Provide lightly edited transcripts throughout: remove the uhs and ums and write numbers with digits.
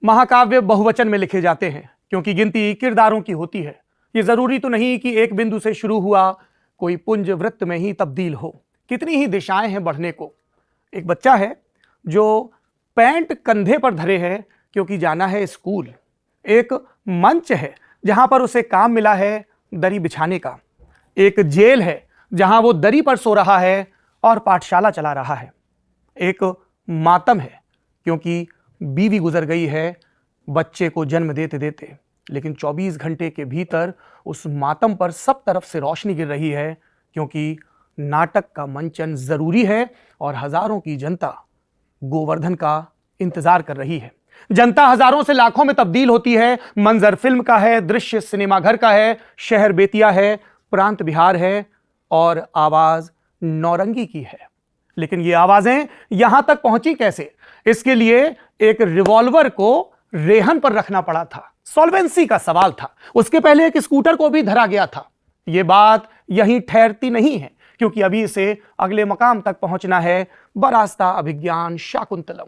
महाकाव्य बहुवचन में लिखे जाते हैं क्योंकि गिनती किरदारों की होती है। ये जरूरी तो नहीं कि एक बिंदु से शुरू हुआ कोई पुंज वृत्त में ही तब्दील हो। कितनी ही दिशाएं हैं बढ़ने को। एक बच्चा है जो पैंट कंधे पर धरे है क्योंकि जाना है स्कूल। एक मंच है जहां पर उसे काम मिला है दरी बिछाने का। एक जेल है जहां वो दरी पर सो रहा है और पाठशाला चला रहा है। एक मातम है क्योंकि बीवी गुजर गई है बच्चे को जन्म देते देते, लेकिन 24 घंटे के भीतर उस मातम पर सब तरफ से रोशनी गिर रही है क्योंकि नाटक का मंचन जरूरी है और हजारों की जनता गोवर्धन का इंतजार कर रही है। जनता हजारों से लाखों में तब्दील होती है। मंजर फिल्म का है, दृश्य सिनेमाघर का है, शहर बेतिया है, प्रांत बिहार है और आवाज नौरंगी की है। लेकिन ये आवाजें यहां तक पहुंची कैसे? इसके लिए एक रिवॉल्वर को रेहन पर रखना पड़ा था। सॉल्वेंसी का सवाल था। उसके पहले एक स्कूटर को भी धरा गया था। यह बात यहीं ठहरती नहीं है क्योंकि अभी इसे अगले मकाम तक पहुंचना है। बरास्ता अभिज्ञान शाकुंतलम।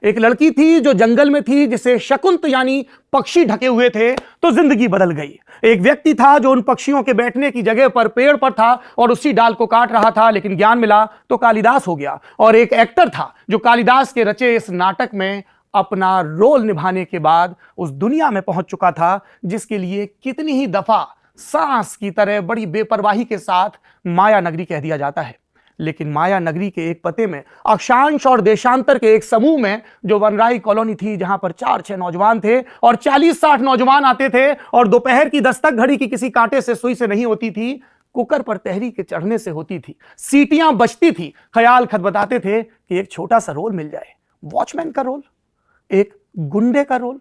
एक लड़की थी जो जंगल में थी, जिसे शकुंत यानी पक्षी ढके हुए थे, तो जिंदगी बदल गई। एक व्यक्ति था जो उन पक्षियों के बैठने की जगह पर पेड़ पर था और उसी डाल को काट रहा था, लेकिन ज्ञान मिला तो कालिदास हो गया। और एक एक्टर था जो कालिदास के रचे इस नाटक में अपना रोल निभाने के बाद उस दुनिया में पहुंच चुका था जिसके लिए कितनी ही दफा सांस की तरह बड़ी बेपरवाही के साथ माया नगरी कह दिया जाता है। लेकिन माया नगरी के एक पते में अक्षांश और देशांतर के एक समूह में जो वनराई कॉलोनी थी, जहां पर 4-6 नौजवान थे और 40-60 नौजवान आते थे और दोपहर की दस्तक घड़ी की किसी कांटे से सुई से नहीं होती थी, कुकर पर तहरी के चढ़ने से होती थी, सीटियां बजती थी, ख्याल खतबताते थे कि एक छोटा सा रोल मिल जाए। वॉचमैन का रोल, एक गुंडे का रोल,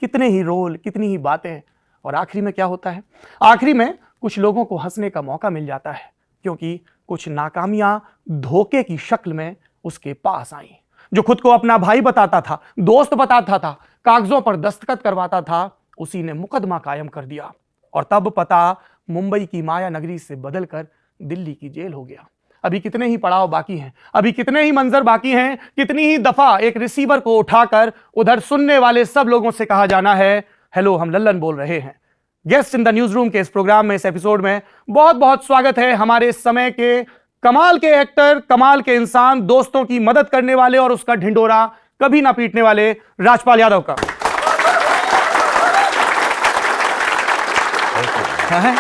कितने ही रोल, कितनी ही बातें। और आखिरी में क्या होता है? आखिरी में कुछ लोगों को हंसने का मौका मिल जाता है क्योंकि कुछ नाकामियां धोखे की शक्ल में उसके पास आई। जो खुद को अपना भाई बताता था, दोस्त बताता था, कागजों पर दस्तखत करवाता था, उसी ने मुकदमा कायम कर दिया और तब पता मुंबई की माया नगरी से बदलकर दिल्ली की जेल हो गया। अभी कितने ही पड़ाव बाकी हैं, अभी कितने ही मंजर बाकी हैं, कितनी ही दफा एक रिसीवर को उठाकर उधर सुनने वाले सब लोगों से कहा जाना है, हेलो हम लल्लन बोल रहे हैं। Guest in the news room के इस प्रोग्राम में, इस एपिसोड में बहुत बहुत स्वागत है हमारे समय के कमाल के एक्टर, कमाल के इंसान, दोस्तों की मदद करने वाले और उसका ढिंडोरा कभी ना पीटने वाले राजपाल यादव का। है